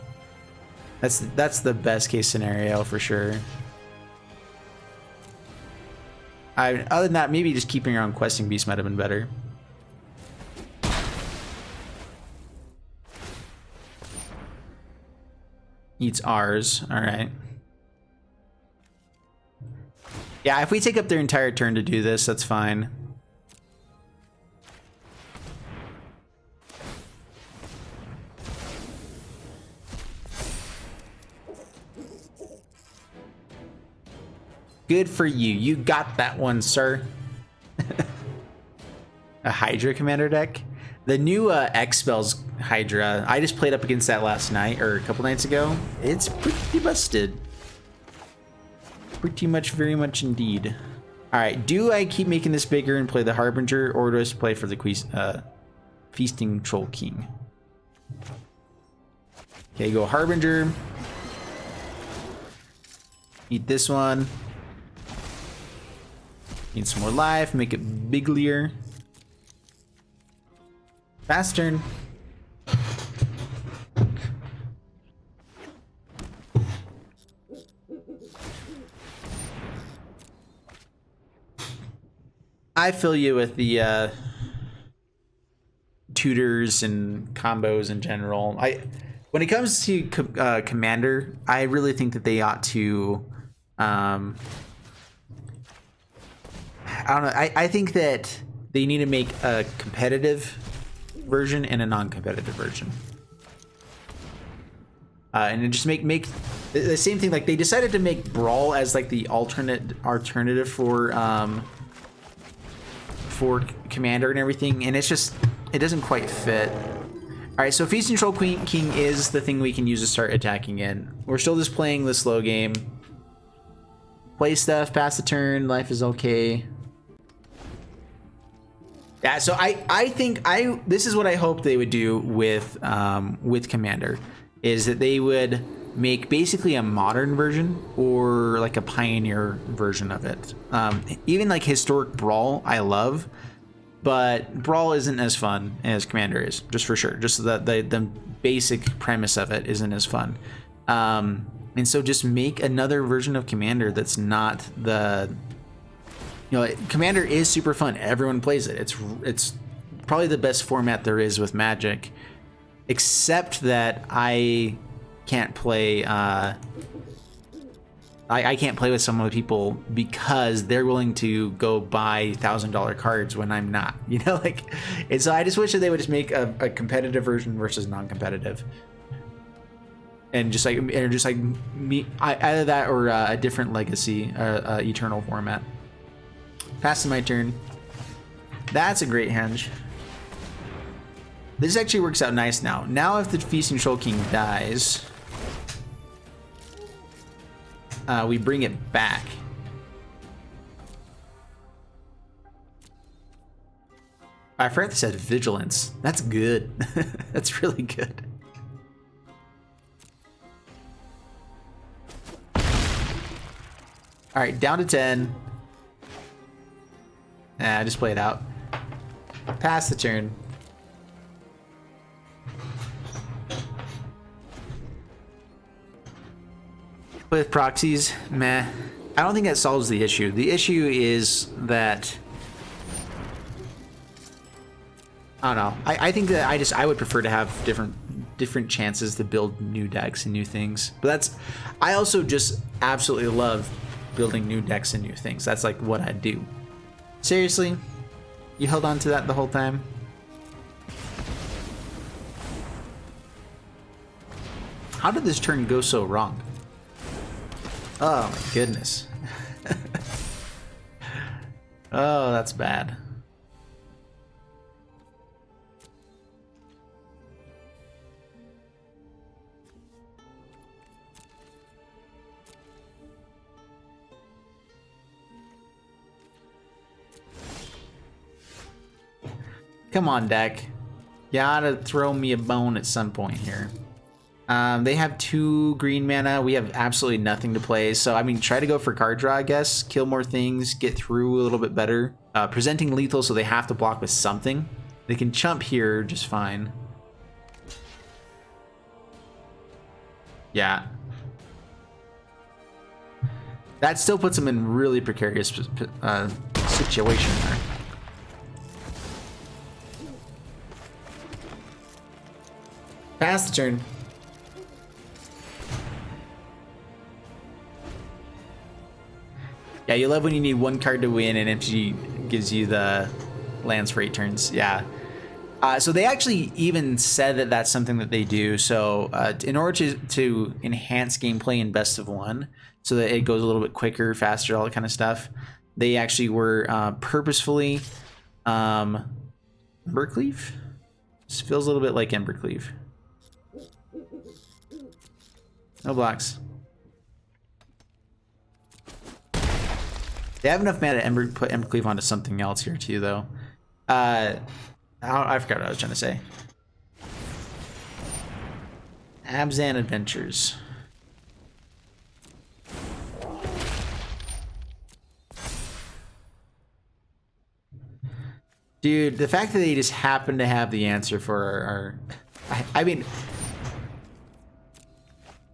That's the best case scenario for sure. Other than that, maybe just keeping her on Questing Beast might have been better. Eats ours. Alright. Yeah, if we take up their entire turn to do this, that's fine. Good for you. You got that one, sir. A Hydra Commander deck? The new X spells Hydra. I just played up against that last night or a couple nights ago. It's pretty busted. Pretty much, very much indeed. All right, do I keep making this bigger and play the Harbinger, or do I just play for the Feasting Troll King? Okay, go Harbinger. Eat this one. Need some more life, make it biglier. Fast turn. I feel you with the tutors and combos in general. When it comes to Commander, I really think that they ought to. I don't know. I think that they need to make a competitive version and a non-competitive version, and just make the same thing. Like they decided to make Brawl as like the alternative for Commander and everything, and it's just it doesn't quite fit. All right, so Feasting Troll King is the thing we can use to start attacking in. We're still just playing the slow game. Play stuff, pass the turn, life is okay. Yeah, so I think this is what I hope they would do with Commander, is that they would make basically a modern version or like a pioneer version of it. Even like historic Brawl, I love, but Brawl isn't as fun as Commander is, just for sure. Just that the basic premise of it isn't as fun. And so just make another version of Commander that's not the... You know, Commander is super fun. Everyone plays it. It's probably the best format there is with Magic, except that I can't play... I can't play with some of the people because they're willing to go buy $1,000 cards when I'm not, you know, like, and so I just wish that they would just make a competitive version versus non-competitive, and just like me, either that or a different Legacy, Eternal format. Passing my turn. That's a great henge. This actually works out nice now. Now if the Feasting Troll King dies, we bring it back. I forgot this had Vigilance. That's good. That's really good. All right, down to 10. Just play it out. Pass the turn. With proxies, meh. I don't think that solves the issue. The issue is that I don't know. I think that I would prefer to have different chances to build new decks and new things. But that's I also just absolutely love building new decks and new things. That's like what I do. Seriously? You held on to that the whole time? How did this turn go so wrong? Oh my goodness. Oh, that's bad. Come on, deck. You gotta throw me a bone at some point here. They have 2 green mana. We have absolutely nothing to play. So, I mean, try to go for card draw, I guess. Kill more things. Get through a little bit better. Presenting lethal, so they have to block with something. They can chump here just fine. Yeah. That still puts them in really precarious situation there. Pass the turn. Yeah, you love when you need 1 card to win and MTG gives you the lands for 8 turns. Yeah. So they actually even said that that's something that they do. So in order to enhance gameplay in best of 1, so that it goes a little bit quicker, faster, all that kind of stuff, they actually were purposefully Murkleaf? This feels a little bit like Embercleave. No blocks. They have enough mana to put Embercleave onto something else here too, though. I forgot what I was trying to say. Abzan Adventures. Dude, the fact that they just happen to have the answer for our I mean,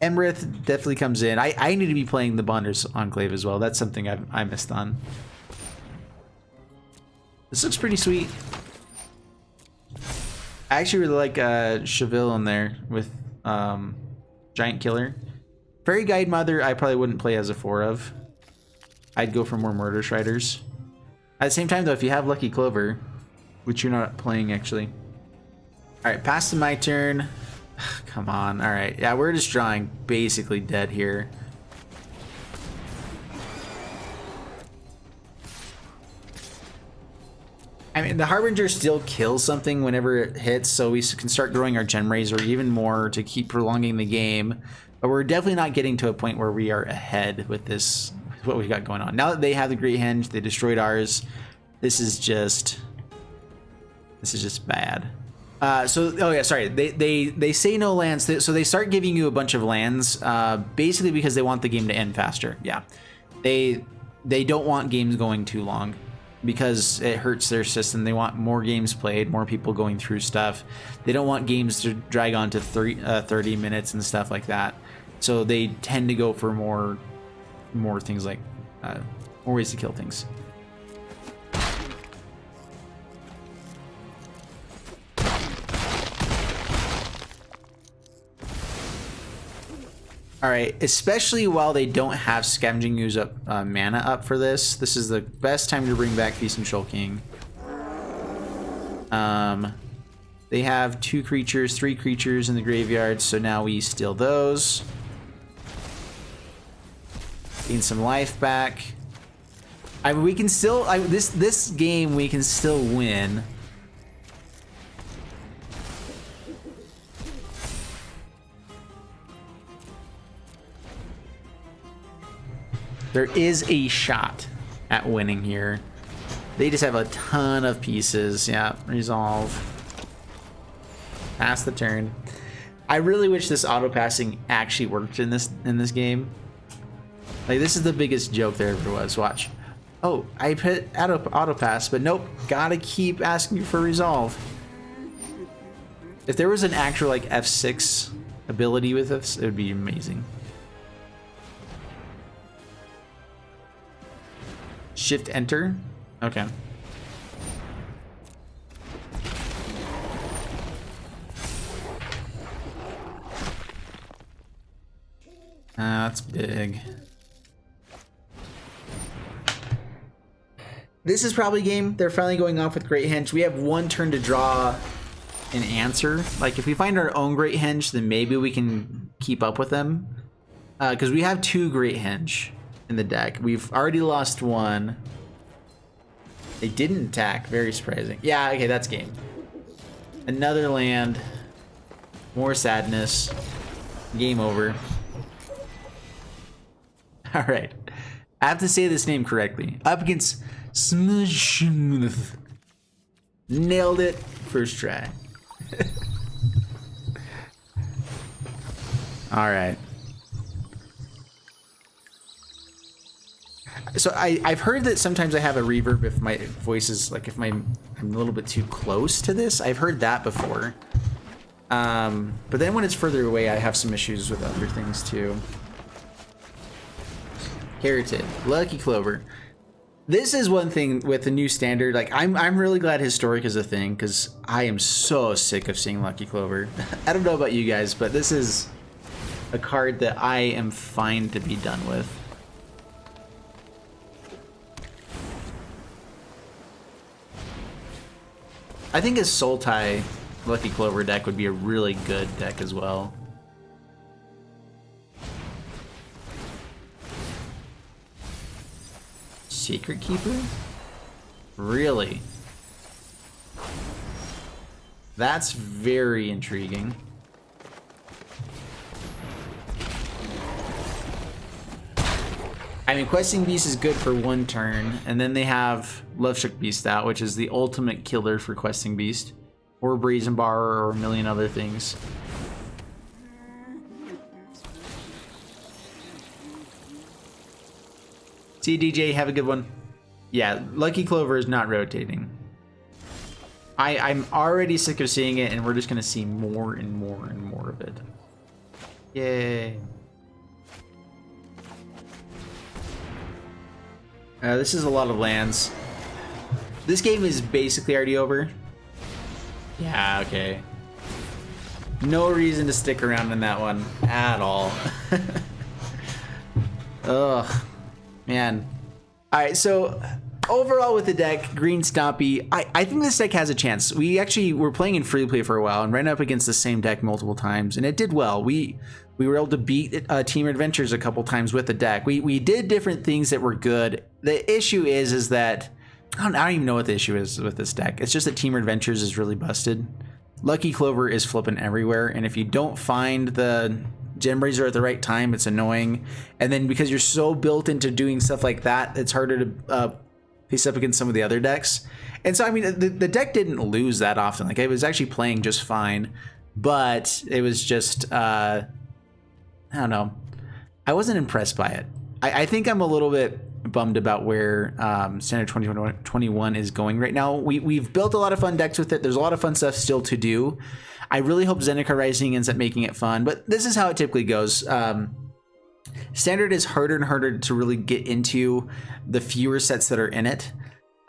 Emrith definitely comes in. I need to be playing the Bonders Enclave as well. That's something I missed on. This looks pretty sweet. I actually really like Cheville in there with Giant Killer. Fairy Guide Mother I probably wouldn't play as a 4 of. I'd go for more Murder Striders. At the same time though, if you have Lucky Clover, which you're not playing actually. Alright, pass to my turn. Come on. Alright, yeah, we're just drawing basically dead here. I mean, the Harbinger still kills something whenever it hits, so we can start growing our Gem Rays or even more to keep prolonging the game. But we're definitely not getting to a point where we are ahead with this, with what we've got going on. Now that they have the Great Henge, they destroyed ours. This is just bad. Oh yeah, sorry. They say no lands, so they start giving you a bunch of lands, basically because they want the game to end faster. Yeah, they don't want games going too long because it hurts their system. They want more games played, more people going through stuff. They don't want games to drag on to 30 minutes and stuff like that. So they tend to go for more things like more ways to kill things. Alright, especially while they don't have Scavenging Ooze up, mana up for this. This is the best time to bring back Feast and Shoal King. They have 2 creatures, 3 creatures in the graveyard, so now we steal those. Gain some life back. I mean, we can still... this game, we can still win. There is a shot at winning here. They just have a ton of pieces. Yeah, resolve. Pass the turn. I really wish this auto passing actually worked in this game. Like, this is the biggest joke there ever was. Watch. Oh, I hit auto pass, but nope. Gotta keep asking for resolve. If there was an actual like F6 ability with this, it would be amazing. Shift enter. Okay. That's big. This is probably a game. They're finally going off with Great Henge. We have 1 turn to draw an answer. Like, if we find our own Great Henge, then maybe we can keep up with them. Because we have 2 Great Henge in the deck. We've already lost 1. They didn't attack. Very surprising. Yeah, okay, that's game. Another land. More sadness. Game over. Alright. I have to say this name correctly. Up against Smush. Nailed it. First try. Alright. So I've heard that sometimes I have a reverb if my voice is like, I'm a little bit too close to this. I've heard that before. But then when it's further away, I have some issues with other things too. Heritage, Lucky Clover. This is one thing with the new standard. Like, I'm really glad Historic is a thing because I am so sick of seeing Lucky Clover. I don't know about you guys, but this is a card that I am fine to be done with. I think a Sultai Lucky Clover deck would be a really good deck as well. Secret Keeper? Really? That's very intriguing. I mean, Questing Beast is good for 1 turn, and then they have Love Shook Beast out, which is the ultimate killer for Questing Beast, or Brazen Bar, or a million other things. See you, DJ. Have a good one. Yeah, Lucky Clover is not rotating. I'm already sick of seeing it, and we're just gonna see more and more and more of it. Yay. This is a lot of lands. This game is basically already over. Yeah, okay. No reason to stick around in that one at all. Ugh, man. All right, so overall with the deck, Green Stompy, I think this deck has a chance. We actually were playing in free play for a while and ran up against the same deck multiple times, and it did well. We were able to beat Team Adventures a couple times with the deck. We did different things that were good. The issue is that I don't even know what the issue is with this deck. It's just that Team Adventures is really busted. Lucky Clover is flipping everywhere, and if you don't find the Gem Raiser at the right time, it's annoying. And then because you're so built into doing stuff like that, it's harder to face up against some of the other decks. And so, I mean, the deck didn't lose that often. Like, it was actually playing just fine, but it was just, I don't know. I wasn't impressed by it. I think I'm a little bit bummed about where Standard 2021 is going right now. We've built a lot of fun decks with it. There's a lot of fun stuff still to do. I really hope Zendikar Rising ends up making it fun, but this is how it typically goes. Standard is harder and harder to really get into the fewer sets that are in it.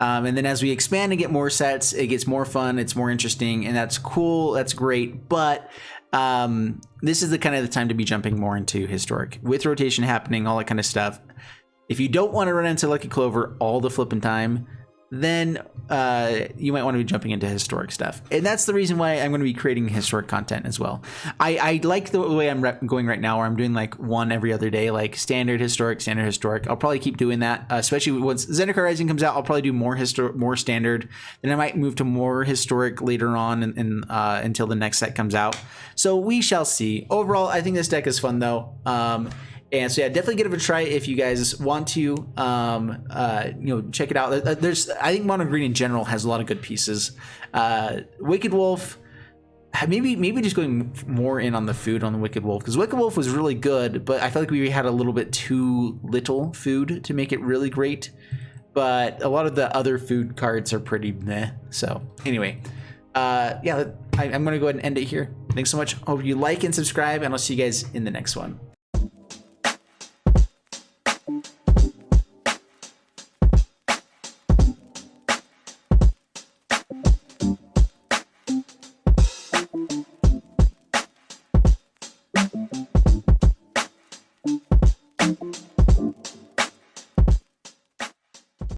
And then as we expand and get more sets, it gets more fun, it's more interesting, and that's cool, that's great. But this is the kind of the time to be jumping more into Historic. With rotation happening, all that kind of stuff. If you don't want to run into Lucky Clover all the flipping time, then you might want to be jumping into Historic stuff. And that's the reason why I'm going to be creating Historic content as well. I like the way I'm going right now, where I'm doing like one every other day, like Standard, Historic, Standard, Historic. I'll probably keep doing that, especially once Zendikar Rising comes out. I'll probably do more Standard. Then I might move to more Historic later on until the next set comes out. So we shall see. Overall, I think this deck is fun though. And so yeah, definitely give it a try if you guys want to, check it out. I think Mono Green in general has a lot of good pieces. Wicked Wolf, maybe just going more in on the food on the Wicked Wolf, because Wicked Wolf was really good, but I felt like we had a little bit too little food to make it really great. But a lot of the other food cards are pretty meh. So anyway, I'm going to go ahead and end it here. Thanks so much. Hope you like and subscribe, and I'll see you guys in the next one.